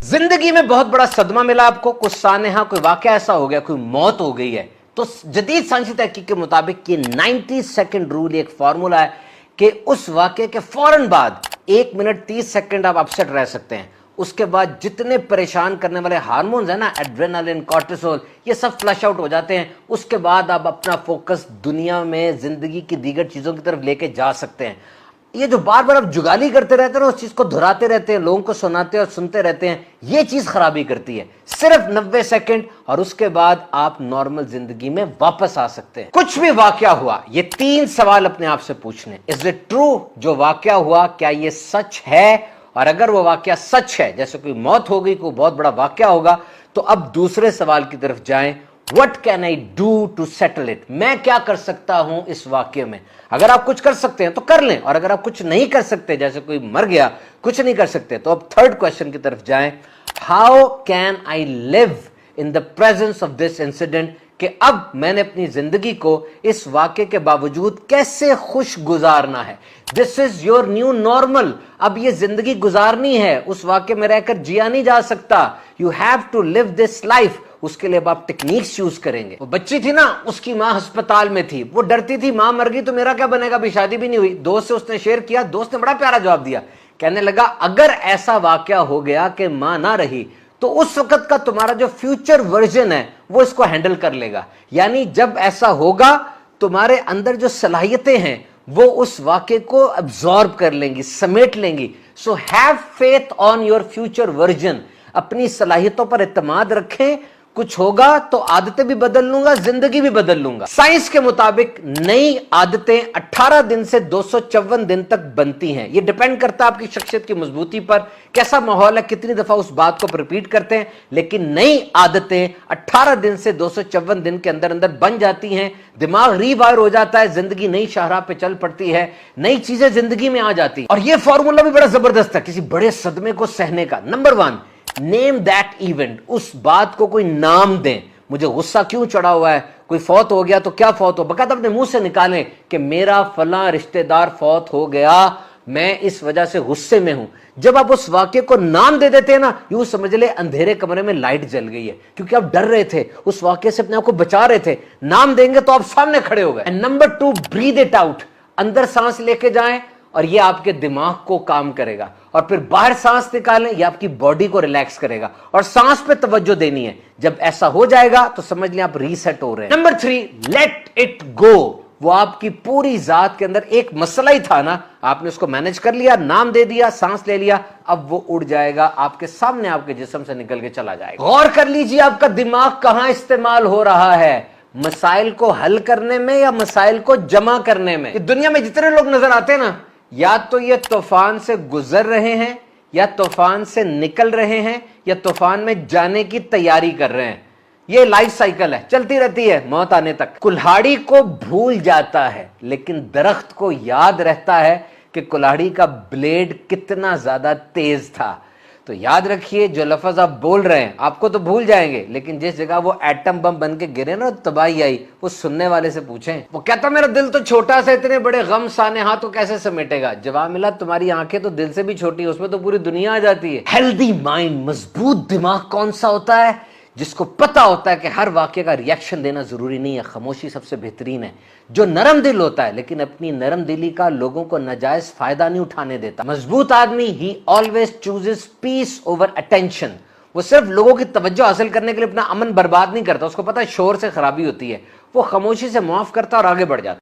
जिंदगी में बहुत बड़ा सदमा मिला आपको, कुछ सानेहा कोई वाकया ऐसा हो गया, कोई मौत हो गई है, तो जदीद साइंसी तहकीक के मुताबिक ये 90 सेकंड रूल एक फार्मूला है कि उस वाकये के फौरन बाद 1 मिनट 30 सेकंड आप अपसेट रह सकते हैं। उसके बाद जितने परेशान करने वाले हार्मोन्स है ना, एड्रेनालिन, कॉर्टिसोल, ये सब फ्लश आउट हो जाते हैं। उसके बाद आप अपना फोकस दुनिया में जिंदगी की दीगर चीजों की तरफ लेके जा सकते हैं। ये जो बार बार आप जुगाली करते रहते हैं ना, उस चीज को दोहराते रहते हैं, लोगों को सुनाते और सुनते रहते हैं, ये चीज खराबी करती है। सिर्फ 90 सेकंड और उसके बाद आप नॉर्मल जिंदगी में वापस आ सकते हैं। कुछ भी वाकया हुआ, ये 3 सवाल अपने आप से पूछने। Is it true? जो वाकया हुआ क्या ये सच है? और अगर वो वाकया सच है, जैसे कोई मौत हो गई, कोई बहुत बड़ा वाकया होगा, तो अब दूसरे सवाल की तरफ जाएं। What can I do to settle it? मैं क्या कर सकता हूं इस वाक्य में? अगर आप कुछ कर सकते हैं तो कर लें, और अगर आप कुछ नहीं कर सकते, जैसे कोई मर गया, कुछ नहीं कर सकते, तो अब थर्ड क्वेश्चन की तरफ जाएं। How can I live in the presence of this incident? कि अब मैंने अपनी जिंदगी को इस वाक्य के बावजूद कैसे खुश गुजारना है। This is your new normal. अब ये जिंदगी गुजारनी है, उस वाक्य में रहकर जिया नहीं जा सकता। You have to live this life. उसके लिए अब आप टेक्निक्स यूज करेंगे। वो बच्ची थी ना, उसकी मां अस्पताल में थी, वो डरती थी मां मर गई तो मेरा क्या बनेगा, अभी शादी भी नहीं हुई। दोस्त से उसने शेयर किया, दोस्त ने बड़ा प्यारा जवाब दिया, कहने लगा अगर ऐसा वाकया हो गया कि मां ना रही तो उस वक्त का तुम्हारा जो फ्यूचर वर्जन है वो इसको हैंडल कर लेगा। यानी जब ऐसा होगा तुम्हारे अंदर जो सलाहियतें हैं वो उस वाक्य को अब्सॉर्ब कर लेंगी, समेट लेंगी। So have faith on your future version. अपनी सलाहियतों पर इत्मीनान रखें, कुछ होगा तो आदतें भी बदल लूंगा, जिंदगी भी बदल लूंगा। साइंस के मुताबिक नई आदतें 18 दिन से 254 दिन तक बनती हैं। ये डिपेंड करता है आपकी शख्सियत की मजबूती पर, कैसा माहौल है, कितनी दफा उस बात को रिपीट करते हैं। लेकिन नई आदतें 18 दिन से 254 दिन के अंदर अंदर बन जाती हैं। दिमाग रीवायर हो जाता है, जिंदगी नई शाहराह पे चल पड़ती है, नई चीजें जिंदगी में आ जाती है। और ये फॉर्मूला भी बड़ा जबरदस्त है किसी बड़े सदमे को सहने का। Number 1, name that event. उस बात को कोई नाम दें। मुझे गुस्सा क्यों चढ़ा हुआ है, कोई फौत हो गया तो क्या फौत हो, बकायदा अपने मुंह से निकालें कि मेरा फलां रिश्तेदार फौत हो गया, मैं इस वजह से गुस्से में हूं। जब आप उस वाक्य को नाम दे देते हैं ना, यूं समझ ले अंधेरे कमरे में लाइट जल गई है, क्योंकि आप डर रहे थे, उस वाक्य से अपने आप को बचा रहे थे। नाम देंगे तो आप सामने खड़े हो गए। Number 2, breathe it out. अंदर सांस लेके जाएं और ये आपके दिमाग को काम करेगा, और फिर बाहर सांस निकालें, ये आपकी बॉडी को रिलैक्स करेगा, और सांस पे तवज्जो देनी है। जब ऐसा हो जाएगा तो समझ लें आप रीसेट हो रहे हैं। Number 3, let it go. वो आपकी पूरी जात के अंदर एक मसला ही था ना, आपने उसको मैनेज कर लिया, नाम दे दिया, सांस ले लिया, अब वो उड़ जाएगा, आपके सामने आपके जिस्म से निकल के चला जाएगा। गौर कर लीजिए आपका दिमाग कहां इस्तेमाल हो रहा है, मसाइल को हल करने में या मसाइल को जमा करने में। दुनिया में जितने लोग नजर आते हैं ना, या तो ये तूफान से गुजर रहे हैं, या तूफान से निकल रहे हैं, या तूफान में जाने की तैयारी कर रहे हैं। ये लाइफ साइकिल है, चलती रहती है मौत आने तक। कुल्हाड़ी को भूल जाता है, लेकिन दरख्त को याद रहता है कि कुल्हाड़ी का ब्लेड कितना ज्यादा तेज था। तो याद रखिए, जो लफ्ज आप बोल रहे हैं आपको तो भूल जाएंगे, लेकिन जिस जगह वो एटम बम बन के गिरे ना, तबाही आई, वो सुनने वाले से पूछें। वो कहता मेरा दिल तो छोटा सा, इतने बड़े गम साने हाथ तो कैसे समेटेगा। जवाब मिला, तुम्हारी आंखें तो दिल से भी छोटी है, उसमें तो पूरी दुनिया आ जाती है। हेल्दी माइंड, मजबूत दिमाग कौन सा होता है? जिसको पता होता है कि हर वाक्य का रिएक्शन देना जरूरी नहीं है, खामोशी सबसे बेहतरीन है। जो नरम दिल होता है, लेकिन अपनी नरम दिली का लोगों को नाजायज फायदा नहीं उठाने देता। मजबूत आदमी ही always chooses peace over attention. वो सिर्फ लोगों की तवज्जो हासिल करने के लिए अपना अमन बर्बाद नहीं करता, उसको पता है शोर से खराबी होती है, वो खामोशी से माफ करता और आगे बढ़ जाता।